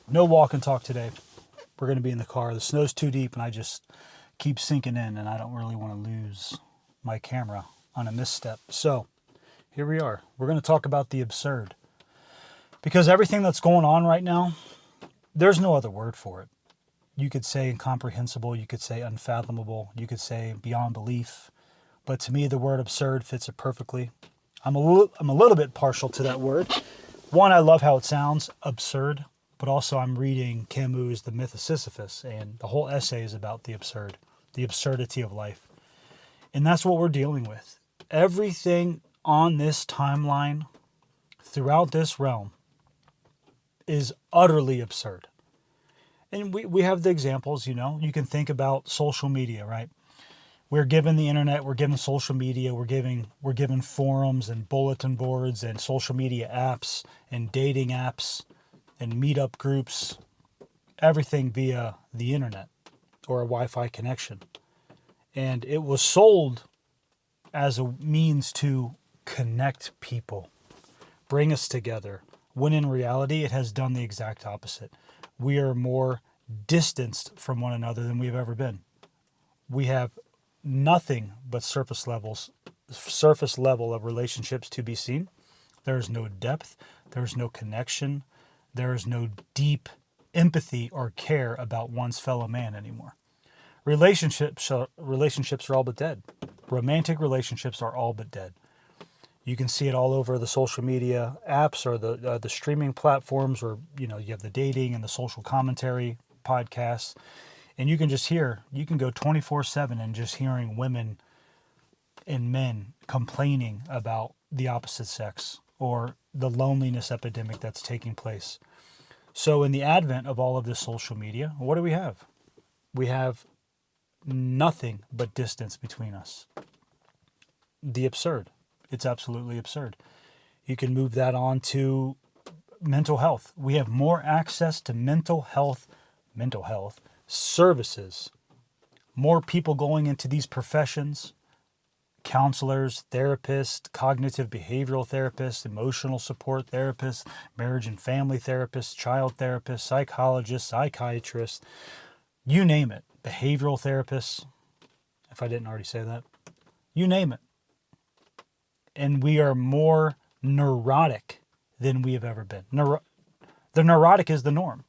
No walk and talk today. We're going to be in the car. The snow's too deep and I just keep sinking in and I don't really want to lose my camera on a misstep. So here we are. We're going to talk about the absurd. Because everything that's going on right now, there's no other word for it. You could say incomprehensible, you could say unfathomable, you could say beyond belief. But to me, the word absurd fits it perfectly. I'm a little bit partial to that word. One, I love how it sounds, absurd, but also I'm reading Camus' The Myth of Sisyphus, and the whole essay is about the absurd, the absurdity of life. And that's what we're dealing with. Everything on this timeline throughout this realm is utterly absurd. And we have the examples, you can think about social media, right? We're given the internet, we're given social media, we're given forums and bulletin boards and social media apps and dating apps and meetup groups, everything via the internet or a Wi-Fi connection. And it was sold as a means to connect people, bring us together, when in reality it has done the exact opposite. We are more distanced from one another than we've ever been. We have nothing but surface level of relationships to be seen. There's no depth, there's no connection, there is no deep empathy or care about one's fellow man anymore. Relationships are all but dead. Romantic relationships are all but dead. You can see it all over the social media apps or the streaming platforms, or you have the dating and the social commentary podcasts, and you can go 24/7 and just hearing women and men complaining about the opposite sex or the loneliness epidemic that's taking place. So in the advent of all of this social media, what do we have? We have nothing but distance between us. The absurd. It's absolutely absurd. You can move that on to mental health. We have more access to mental health services. More people going into these professions, counselors, therapists, cognitive behavioral therapists, emotional support therapists, marriage and family therapists, child therapists, psychologists, psychiatrists, you name it, behavioral therapists, if I didn't already say that, you name it. And we are more neurotic than we have ever been. The neurotic is the norm.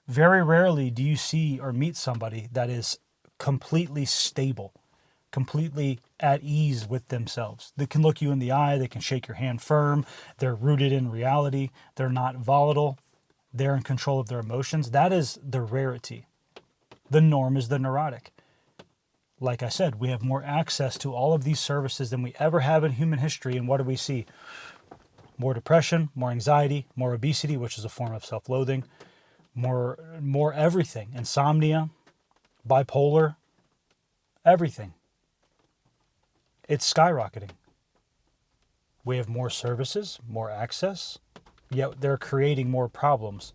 Very rarely do you see or meet somebody that is completely stable, completely at ease with themselves. They can look you in the eye, they can shake your hand firm, they're rooted in reality, they're not volatile, they're in control of their emotions. That is the rarity. The norm is the neurotic. Like I said, we have more access to all of these services than we ever have in human history. And what do we see? More depression, more anxiety, more obesity, which is a form of self-loathing, more everything. Insomnia, bipolar, everything. It's skyrocketing. We have more services, more access, yet they're creating more problems.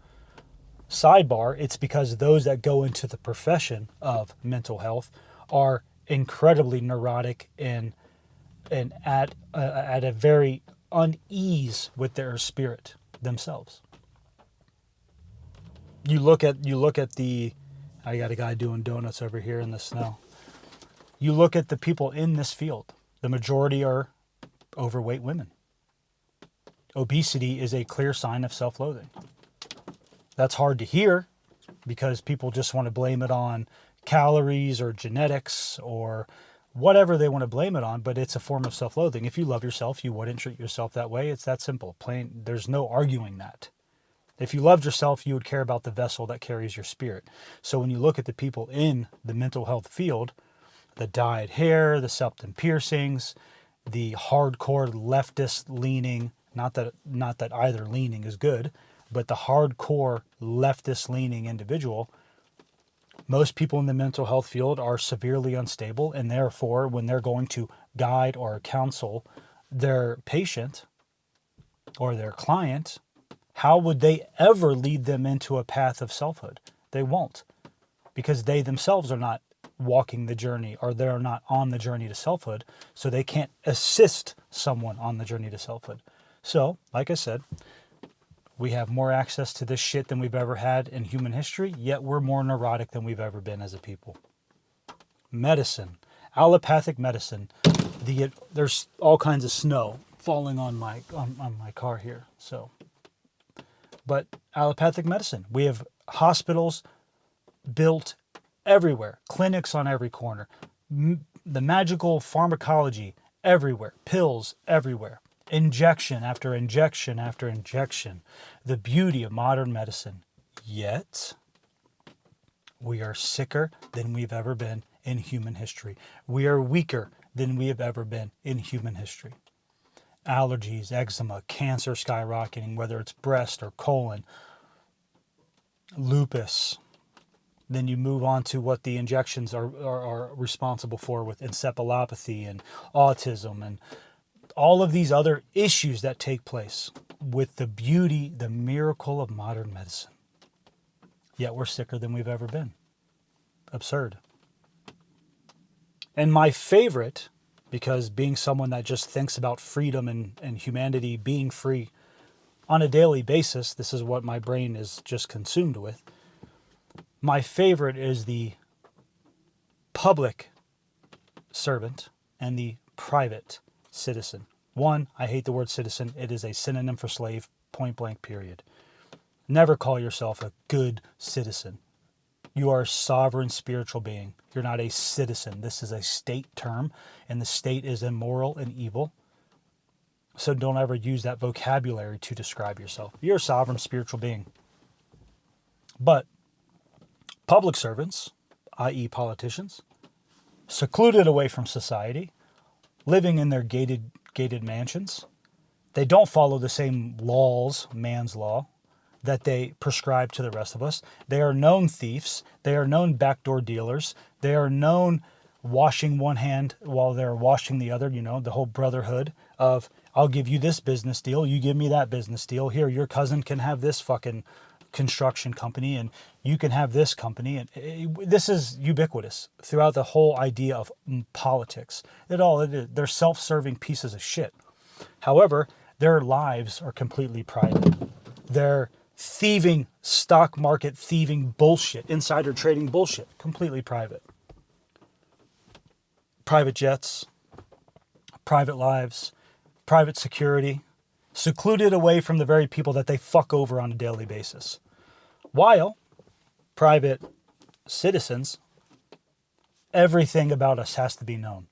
Sidebar, it's because those that go into the profession of mental health are incredibly neurotic and at a very unease with their spirit themselves. You look at the, I got a guy doing donuts over here in the snow. You look at the people in this field. The majority are overweight women. Obesity is a clear sign of self-loathing. That's hard to hear because people just want to blame it on calories or genetics or whatever they want to blame it on, but it's a form of self-loathing. If you love yourself, you wouldn't treat yourself that way. It's that simple. Plain, there's no arguing that. If you loved yourself, you would care about the vessel that carries your spirit. So when you look at the people in the mental health field, the dyed hair, the septum piercings, the hardcore leftist leaning, not that either leaning is good, but the hardcore leftist leaning individual, most people in the mental health field are severely unstable, and therefore when they're going to guide or counsel their patient or their client, how would they ever lead them into a path of selfhood? They won't, because they themselves are not walking the journey, or they're not on the journey to selfhood, so they can't assist someone on the journey to selfhood. So, like I said, We have more access to this shit than we've ever had in human history, yet we're more neurotic than we've ever been as a people. Medicine, allopathic medicine. There's all kinds of snow falling on my car here. So, but allopathic medicine. We have hospitals built everywhere, clinics on every corner, the magical pharmacology everywhere, pills everywhere, injection after injection after injection. The beauty of modern medicine. Yet, we are sicker than we've ever been in human history. We are weaker than we have ever been in human history. Allergies, eczema, cancer skyrocketing, whether it's breast or colon, lupus. Then you move on to what the injections are responsible for with encephalopathy and autism and all of these other issues that take place with the beauty, the miracle of modern medicine. Yet we're sicker than we've ever been. Absurd. And my favorite, because being someone that just thinks about freedom and humanity being free on a daily basis, this is what my brain is just consumed with. My favorite is the public servant and the private citizen. One, I hate the word citizen. It is a synonym for slave, point blank, period. Never call yourself a good citizen. You are a sovereign spiritual being. You're not a citizen. This is a state term, and the state is immoral and evil. So don't ever use that vocabulary to describe yourself. You're a sovereign spiritual being. But public servants, i.e. politicians, secluded away from society, living in their gated mansions, they don't follow the same laws, man's law, that they prescribe to the rest of us. They are known thieves. They are known backdoor dealers. They are known washing one hand while they're washing the other, the whole brotherhood of, I'll give you this business deal, you give me that business deal. Here, your cousin can have this fucking construction company and you can have this company. And this is ubiquitous throughout the whole idea of politics. They're self-serving pieces of shit. However, their lives are completely private. They're thieving, stock market thieving bullshit, insider trading bullshit, completely private. Private jets, private lives, private security, secluded away from the very people that they fuck over on a daily basis. While private citizens, everything about us has to be known.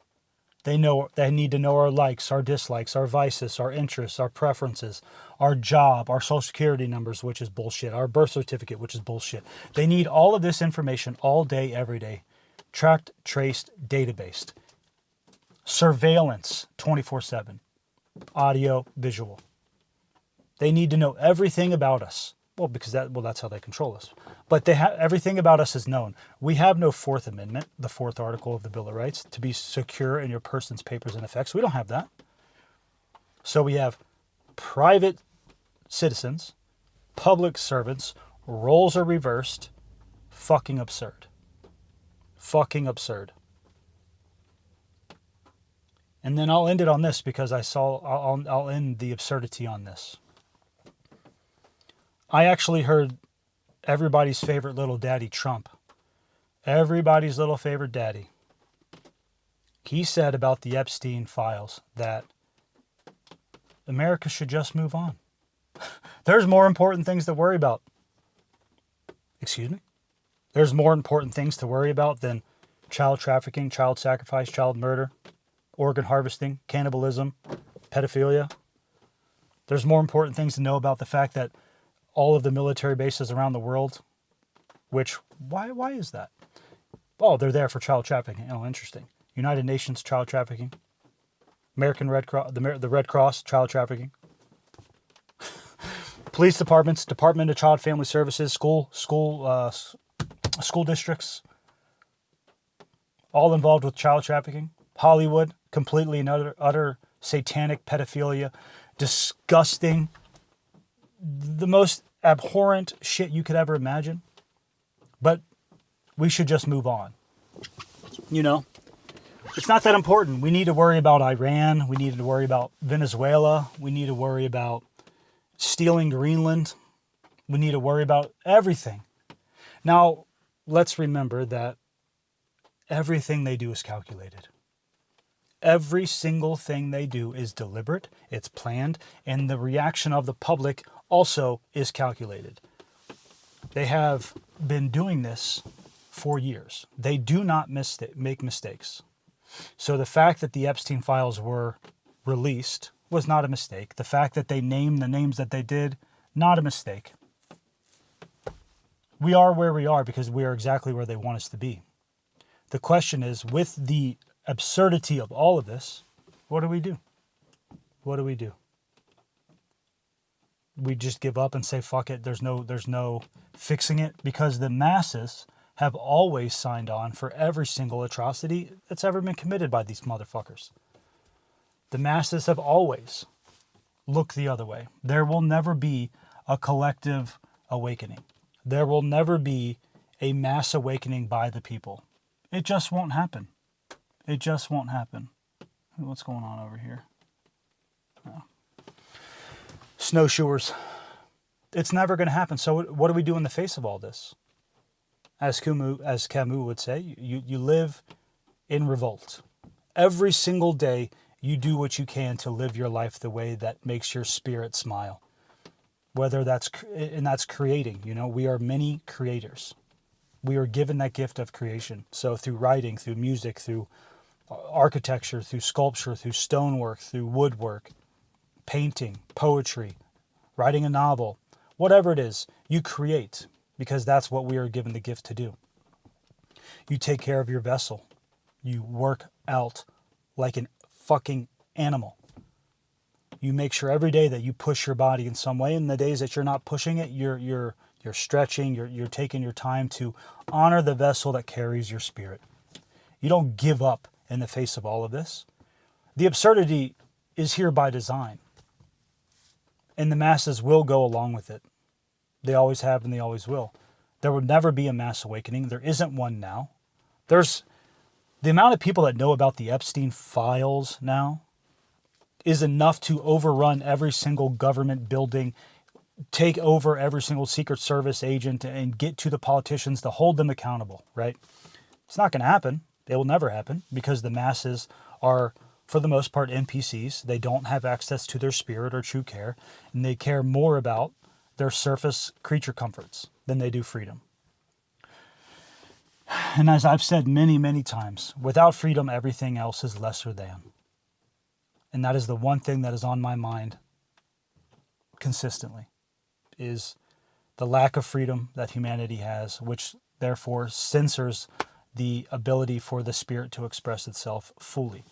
They need to know our likes, our dislikes, our vices, our interests, our preferences, our job, our social security numbers, which is bullshit, our birth certificate, which is bullshit. They need all of this information all day, every day. Tracked, traced, databased. Surveillance 24/7. Audio, visual. They need to know everything about us. Well, because that's how they control us. But everything about us is known. We have no Fourth Amendment, the fourth article of the Bill of Rights, to be secure in your person's papers and effects. We don't have that. So we have private citizens, public servants, roles are reversed. Fucking absurd. Fucking absurd. And then I'll end it on this because I'll end the absurdity on this. I actually heard everybody's favorite little daddy, Trump. Everybody's little favorite daddy. He said about the Epstein files that America should just move on. There's more important things to worry about. Excuse me? There's more important things to worry about than child trafficking, child sacrifice, child murder, organ harvesting, cannibalism, pedophilia. There's more important things to know about the fact that all of the military bases around the world, why is that? Oh, they're there for child trafficking. Oh, interesting. United Nations, child trafficking. American Red Cross, the Red Cross, child trafficking. Police departments, Department of Child Family Services, school districts, all involved with child trafficking. Hollywood, completely and utter satanic pedophilia, disgusting, the most abhorrent shit you could ever imagine. But we should just move on. It's not that important. We need to worry about Iran. We need to worry about Venezuela. We need to worry about stealing Greenland. We need to worry about everything. Now, let's remember that everything they do is calculated. Every single thing they do is deliberate, it's planned, and the reaction of the public also is calculated. They have been doing this for years. They do not make mistakes. So the fact that the Epstein files were released was not a mistake. The fact that they named the names that they did, not a mistake. We are where we are because we are exactly where they want us to be. The question is, with the absurdity of all of this, what do we do? What do we do? We just give up and say, fuck it, there's no fixing it, because the masses have always signed on for every single atrocity that's ever been committed by these motherfuckers. The masses have always looked the other way. There will never be a collective awakening. There will never be a mass awakening by the people. It just won't happen. It just won't happen. What's going on over here? Oh. Snowshoers. It's never going to happen. So what do we do in the face of all this? As Camus would say, you live in revolt. Every single day, you do what you can to live your life the way that makes your spirit smile. Whether that's creating, we are many creators. We are given that gift of creation. So through writing, through music, through architecture, through sculpture, through stonework, through woodwork, painting, poetry, writing a novel, whatever it is, you create, because that's what we are given the gift to do. You take care of your vessel. You work out like a fucking animal. You make sure every day that you push your body in some way. And the days that you're not pushing it, you're stretching, you're taking your time to honor the vessel that carries your spirit. You don't give up in the face of all of this. The absurdity is here by design. And the masses will go along with it. They always have and they always will. There will never be a mass awakening. There isn't one now. There's the amount of people that know about the Epstein files now is enough to overrun every single government building, take over every single Secret Service agent, and get to the politicians to hold them accountable, right? It's not going to happen. It will never happen because the masses are, for the most part, NPCs. They don't have access to their spirit or true care, and they care more about their surface creature comforts than they do freedom. And as I've said many, many times, without freedom, everything else is lesser than. And that is the one thing that is on my mind consistently, is the lack of freedom that humanity has, which therefore censors the ability for the spirit to express itself fully.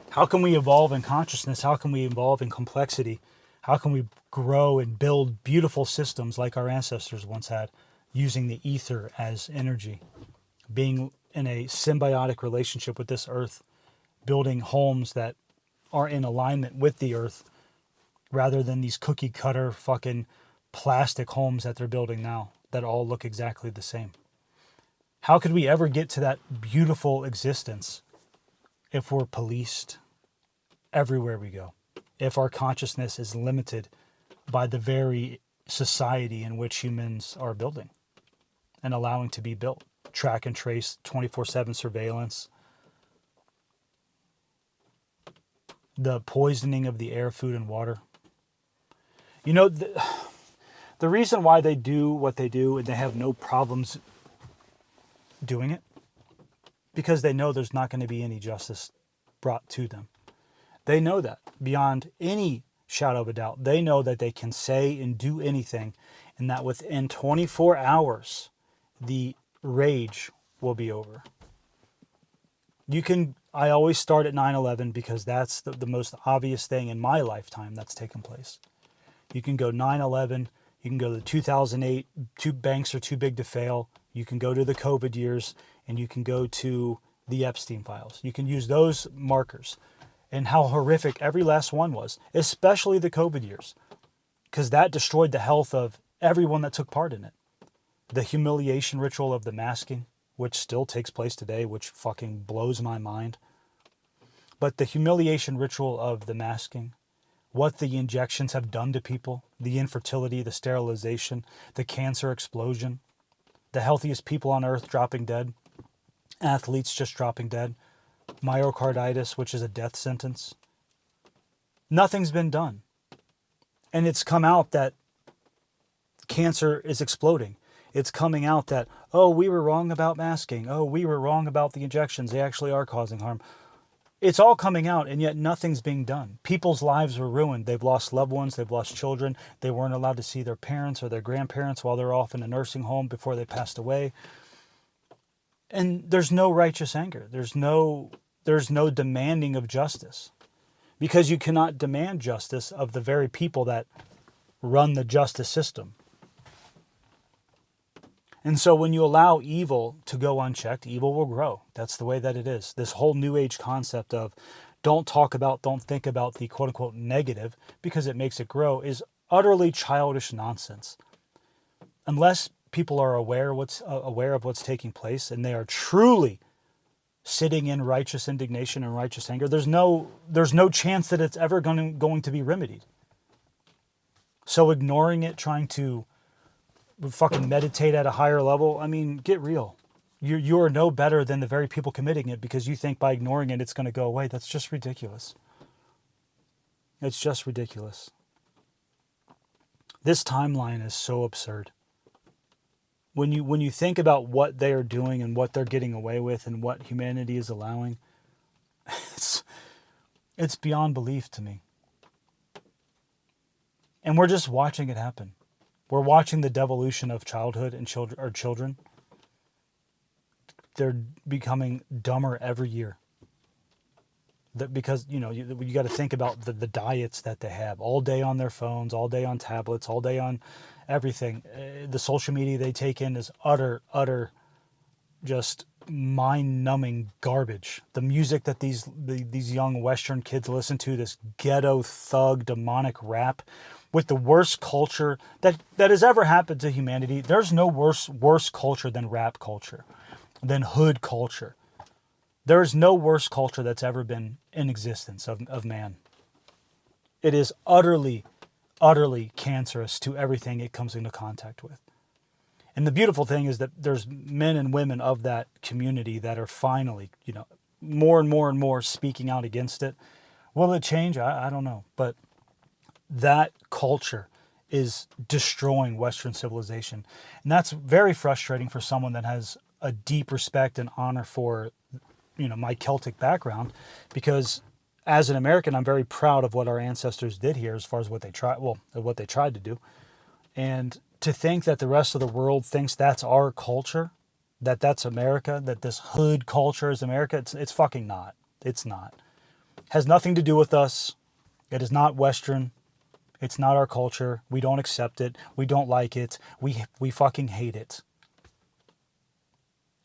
How can we evolve in consciousness? How can we evolve in complexity? How can we grow and build beautiful systems like our ancestors once had, using the ether as energy, being in a symbiotic relationship with this earth, building homes that are in alignment with the earth rather than these cookie cutter fucking plastic homes that they're building now that all look exactly the same? How could we ever get to that beautiful existence if we're policed everywhere we go? If our consciousness is limited by the very society in which humans are building and allowing to be built? Track and trace, 24/7 surveillance, the poisoning of the air, food, and water. The reason why they do what they do and they have no problems doing it, because they know there's not going to be any justice brought to them. They know that beyond any shadow of a doubt. They know that they can say and do anything, and that within 24 hours, the rage will be over. I always start at 9/11 because that's the most obvious thing in my lifetime that's taken place. You can go 9/11, you can go to 2008, two banks are too big to fail. You can go to the COVID years, and you can go to the Epstein files. You can use those markers and how horrific every last one was, especially the COVID years, because that destroyed the health of everyone that took part in it. The humiliation ritual of the masking, which still takes place today, which fucking blows my mind. But the humiliation ritual of the masking what the injections have done to people, the infertility, the sterilization, the cancer explosion, the healthiest people on earth dropping dead, athletes just dropping dead, myocarditis, which is a death sentence. Nothing's been done. And it's come out that cancer is exploding. It's coming out that, oh, we were wrong about masking. Oh, we were wrong about the injections. They actually are causing harm. It's all coming out, and yet nothing's being done. People's lives were ruined. They've lost loved ones. They've lost children. They weren't allowed to see their parents or their grandparents while they're off in a nursing home before they passed away. And there's no righteous anger. There's no demanding of justice, because you cannot demand justice of the very people that run the justice system. And so when you allow evil to go unchecked, evil will grow. That's the way that it is. This whole new age concept of don't think about the quote unquote negative because it makes it grow is utterly childish nonsense. Unless people are aware of what's taking place and they are truly sitting in righteous indignation and righteous anger, there's no chance that it's ever going to be remedied. So ignoring it, trying to fucking meditate at a higher level, I mean, get real. You are no better than the very people committing it because you think by ignoring it it's going to go away. That's just ridiculous. It's just ridiculous. This timeline is so absurd. When you think about what they are doing and what they're getting away with and what humanity is allowing, it's beyond belief to me. And we're just watching it happen. We're watching the devolution of childhood and children. They're becoming dumber every year. Because, you got to think about the diets that they have all day on their phones, all day on tablets, all day on everything. The social media they take in is utter, just mind-numbing garbage. The music that these young Western kids listen to, this ghetto thug demonic rap, with the worst culture that has ever happened to humanity. There's no worse culture than rap culture, than hood culture. There is no worse culture that's ever been in existence of man. It is utterly cancerous to everything it comes into contact with. And the beautiful thing is that there's men and women of that community that are finally, more and more speaking out against it. Will it change? I don't know. But that culture is destroying Western civilization. And that's very frustrating for someone that has a deep respect and honor for, my Celtic background, because as an American, I'm very proud of what our ancestors did here as far as what they tried to do. And to think that the rest of the world thinks that's our culture, that's America, that this hood culture is America, it's fucking not. It's not. It has nothing to do with us. It is not Western. It's not our culture. We don't accept it. We don't like it. We fucking hate it.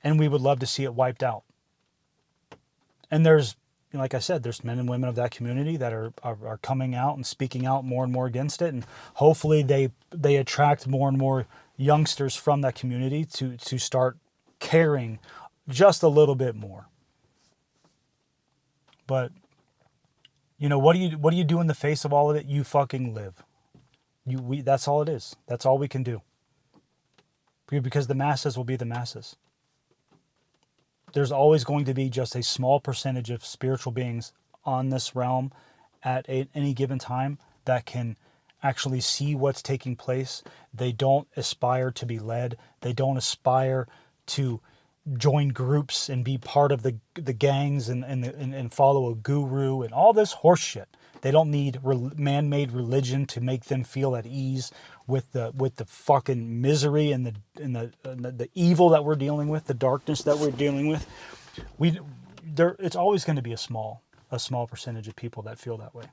And we would love to see it wiped out. And there's, like I said, there's men and women of that community that are coming out and speaking out more and more against it. And hopefully they attract more and more youngsters from that community to start caring just a little bit more. But what do you do in the face of all of it? You fucking live. That's all it is. That's all we can do. Because the masses will be the masses. There's always going to be just a small percentage of spiritual beings on this realm at any given time that can actually see what's taking place. They don't aspire to be led. They don't aspire to join groups and be part of the gangs and follow a guru and all this horse shit. They don't need man-made religion to make them feel at ease with the fucking misery and the evil that we're dealing with, the darkness that we're dealing with. It's always going to be a small percentage of people that feel that way.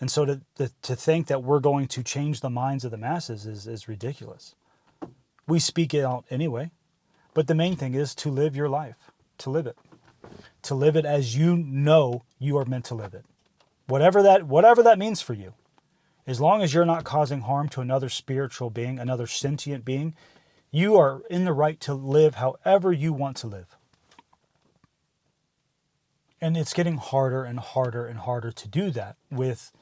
And so to think that we're going to change the minds of the masses is ridiculous. We speak it out anyway. But the main thing is to live your life, to live it as you are meant to live it. Whatever that means for you. As long as you're not causing harm to another spiritual being, another sentient being, you are in the right to live however you want to live. And it's getting harder and harder and harder to do that with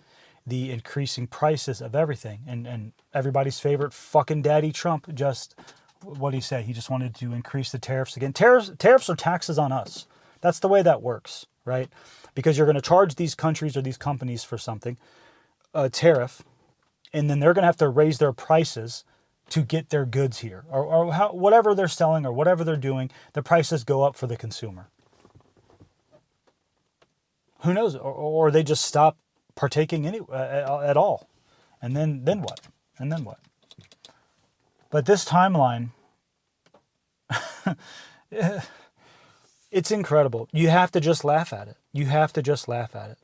the increasing prices of everything. And everybody's favorite fucking daddy Trump just, what did he say? He just wanted to increase the tariffs again. Tariffs are taxes on us. That's the way that works, right? Because you're going to charge these countries or these companies for something, a tariff, and then they're going to have to raise their prices to get their goods here, or whatever they're selling or whatever they're doing, the prices go up for the consumer. Who knows? Or they just stop partaking at all. And then what? And then what? But this timeline, it's incredible. You have to just laugh at it. You have to just laugh at it.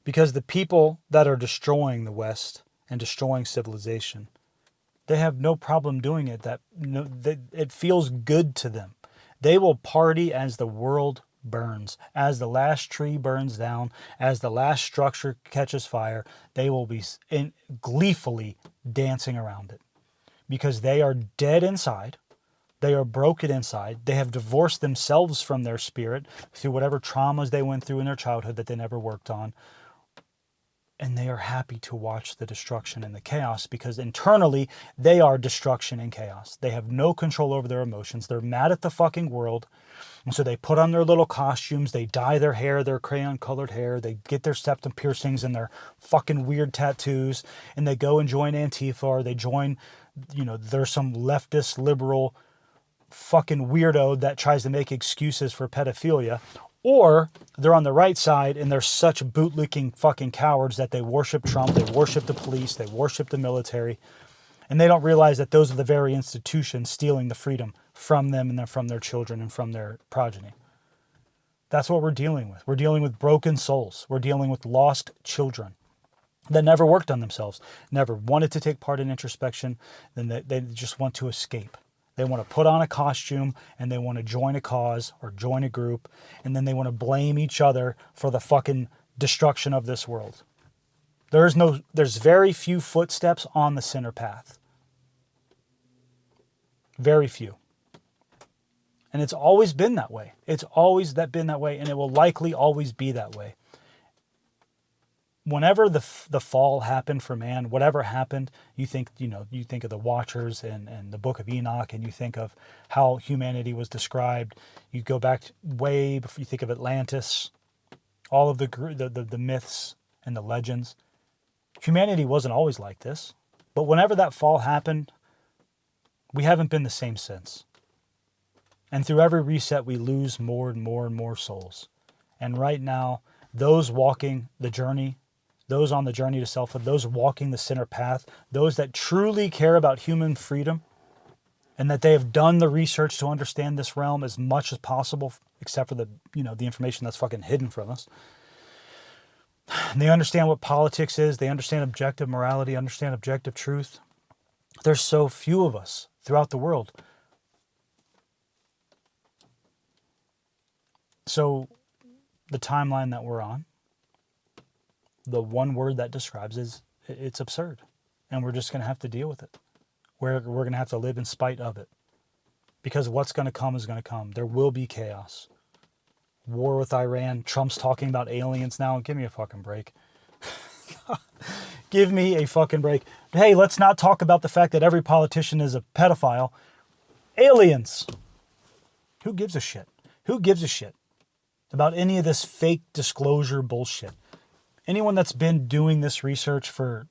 Because the people that are destroying the West and destroying civilization, they have no problem doing it. It feels good to them. They will party as the world burns, as the last tree burns down, as the last structure catches fire. They will be gleefully dancing around it because they are dead inside. They are broken inside. They have divorced themselves from their spirit through whatever traumas they went through in their childhood that they never worked on. And they are happy to watch the destruction and the chaos because internally they are destruction and chaos. They have no control over their emotions. They're mad at the fucking world. And so they put on their little costumes. They dye their hair, their crayon colored hair. They get their septum piercings and their fucking weird tattoos. And they go and join Antifa, or they join, there's some leftist liberal fucking weirdo that tries to make excuses for pedophilia. Or they're on the right side and they're such bootlicking fucking cowards that they worship Trump, they worship the police, they worship the military, and they don't realize that those are the very institutions stealing the freedom from them and from their children and from their progeny. That's what we're dealing with. We're dealing with broken souls. We're dealing with lost children that never worked on themselves, never wanted to take part in introspection, then they just want to escape. They want to put on a costume and they want to join a cause or join a group, and then they want to blame each other for the fucking destruction of this world. There's very few footsteps on the center path. Very few. And it's always been that way. It's always been that way, and it will likely always be that way. Whenever the fall happened for man, whatever happened, you think of the Watchers and the Book of Enoch, and you think of how humanity was described. You go back way before, you think of Atlantis, all of the myths and the legends. Humanity wasn't always like this, but whenever that fall happened, we haven't been the same since. And through every reset, we lose more and more and more souls. And right now, those walking the journey, those on the journey to selfhood, those walking the center path, those that truly care about human freedom, and that they have done the research to understand this realm as much as possible, except for the information that's fucking hidden from us. They understand what politics is. They understand objective morality, understand objective truth. There's so few of us throughout the world. So the timeline that we're on, the one word that describes it's absurd. And we're just going to have to deal with it. We're going to have to live in spite of it. Because what's going to come is going to come. There will be chaos. War with Iran. Trump's talking about aliens now. Give me a fucking break. Give me a fucking break. Hey, let's not talk about the fact that every politician is a pedophile. Aliens. Who gives a shit? Who gives a shit about any of this fake disclosure bullshit? Anyone that's been doing this research for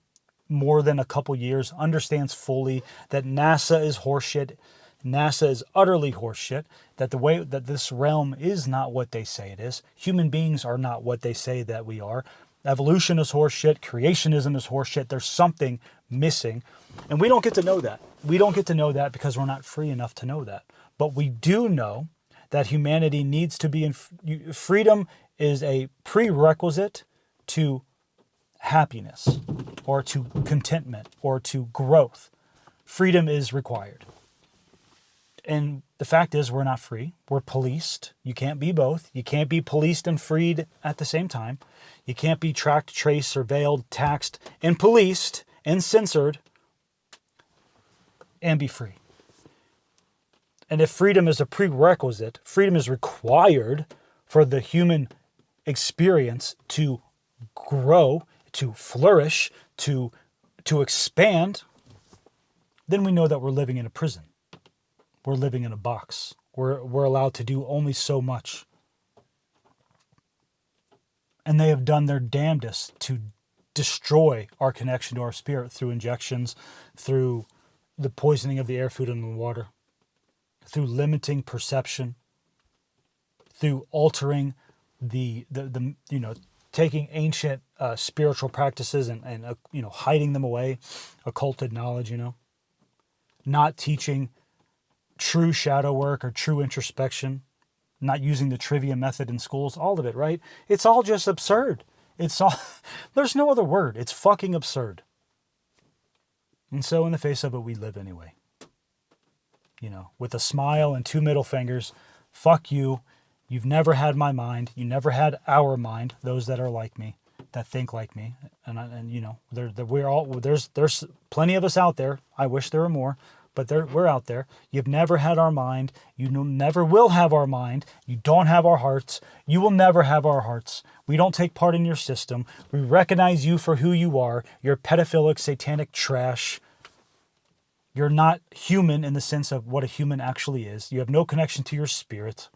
more than a couple years understands fully that NASA is horseshit. NASA is utterly horseshit. That the way that this realm is not what they say it is. Human beings are not what they say that we are. Evolution is horseshit. Creationism is horseshit. There's something missing. And we don't get to know that. We don't get to know that because we're not free enough to know that. But we do know that humanity needs to be in freedom is a prerequisite to happiness or to contentment or to growth. Freedom is required. And the fact is we're not free. We're policed. You can't be both. You can't be policed and freed at the same time. You can't be tracked, traced, surveilled, taxed, and policed and censored and be free. And if freedom is a prerequisite, freedom is required for the human experience to grow, to flourish, to expand, then we know that we're living in a prison. We're living in a box. We're allowed to do only so much. And they have done their damnedest to destroy our connection to our spirit through injections, through the poisoning of the air, food, and the water, through limiting perception, through altering the taking ancient spiritual practices and hiding them away, occulted knowledge, not teaching true shadow work or true introspection, not using the trivia method in schools, all of it, right? It's all just absurd. It's all, there's no other word. It's fucking absurd. And so in the face of it, we live anyway. With a smile and 2 middle fingers, fuck you. You've never had my mind. You never had our mind, those that are like me, that think like me. There's plenty of us out there. I wish there were more, but we're out there. You've never had our mind. You never will have our mind. You don't have our hearts. You will never have our hearts. We don't take part in your system. We recognize you for who you are. You're pedophilic, satanic trash. You're not human in the sense of what a human actually is. You have no connection to your spirit.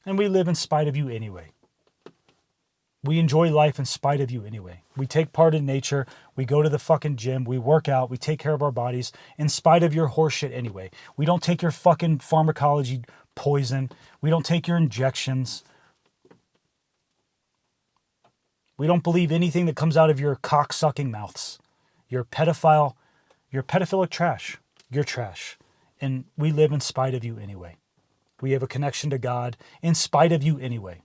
And we live in spite of you anyway. We enjoy life in spite of you anyway. We take part in nature. We go to the fucking gym. We work out. We take care of our bodies in spite of your horseshit anyway. We don't take your fucking pharmacology poison. We don't take your injections. We don't believe anything that comes out of your cock-sucking mouths. You're pedophile. You're pedophilic trash. You're trash. And we live in spite of you anyway. We have a connection to God in spite of you anyway.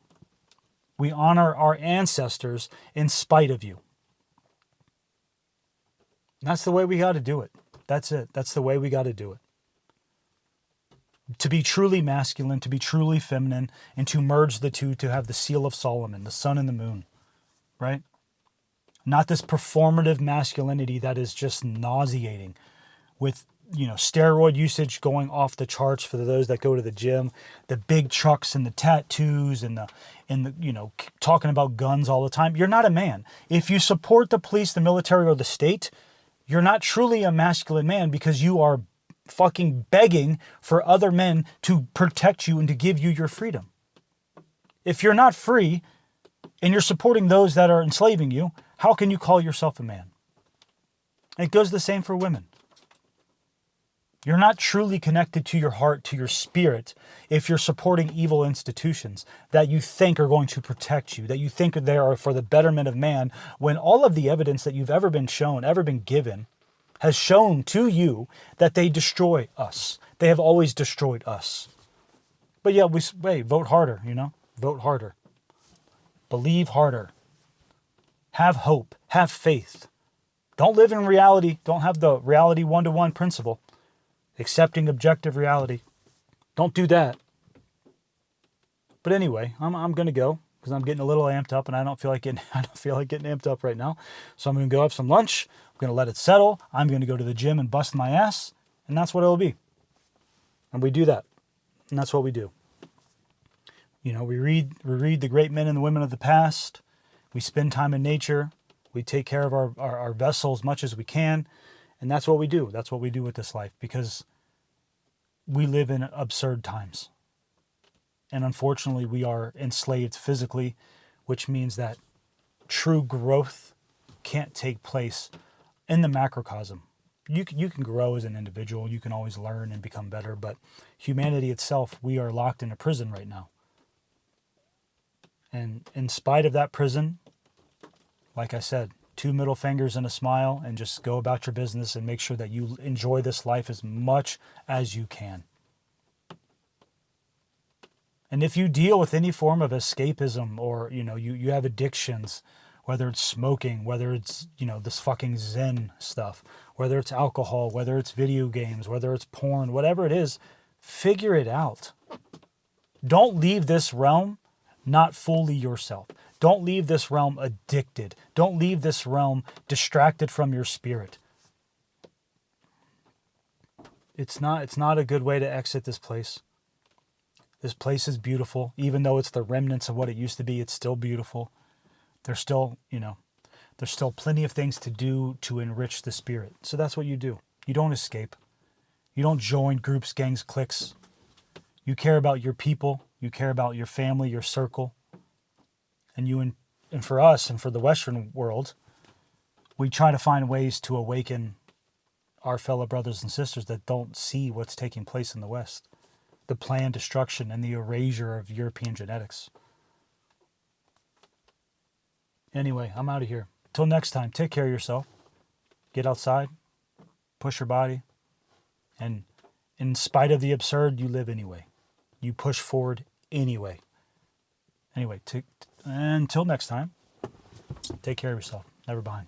We honor our ancestors in spite of you. And that's the way we got to do it. That's it. That's the way we got to do it. To be truly masculine, to be truly feminine, and to merge the two, to have the seal of Solomon, the sun and the moon, right? Not this performative masculinity that is just nauseating with, steroid usage going off the charts for those that go to the gym, the big trucks and the tattoos and the talking about guns all the time. You're not a man. If you support the police, the military, or the state, you're not truly a masculine man because you are fucking begging for other men to protect you and to give you your freedom. If you're not free and you're supporting those that are enslaving you, how can you call yourself a man? It goes the same for women. You're not truly connected to your heart, to your spirit, if you're supporting evil institutions that you think are going to protect you, that you think they are for the betterment of man, when all of the evidence that you've ever been shown, ever been given, has shown to you that they destroy us. They have always destroyed us. But yeah, vote harder, vote harder. Believe harder. Have hope. Have faith. Don't live in reality. Don't have the reality one-to-one principle. Accepting objective reality. Don't do that. But anyway, I'm going to go because I'm getting a little amped up and I don't feel like getting amped up right now. So I'm going to go have some lunch. I'm going to let it settle. I'm going to go to the gym and bust my ass, and that's what it'll be. And we do that. And that's what we do. We read the great men and the women of the past. We spend time in nature. We take care of our vessel as much as we can. And that's what we do. That's what we do with this life because we live in absurd times. And unfortunately, we are enslaved physically, which means that true growth can't take place in the macrocosm. You can grow as an individual. You can always learn and become better. But humanity itself, we are locked in a prison right now. And in spite of that prison, like I said, 2 middle fingers and a smile, and just go about your business and make sure that you enjoy this life as much as you can. And if you deal with any form of escapism or, you have addictions, whether it's smoking, whether it's, this fucking Zen stuff, whether it's alcohol, whether it's video games, whether it's porn, whatever it is, figure it out. Don't leave this realm not fully yourself. Don't leave this realm addicted. Don't leave this realm distracted from your spirit. It's not a good way to exit this place. This place is beautiful. Even though it's the remnants of what it used to be, it's still beautiful. There's still, there's still plenty of things to do to enrich the spirit. So that's what you do. You don't escape. You don't join groups, gangs, cliques. You care about your people. You care about your family, your circle. And for us and for the Western world, we try to find ways to awaken our fellow brothers and sisters that don't see what's taking place in the West. The planned destruction and the erasure of European genetics. Anyway, I'm out of here. Till next time, take care of yourself. Get outside. Push your body. And in spite of the absurd, you live anyway. You push forward anyway. Anyway, until next time, take care of yourself. Never behind.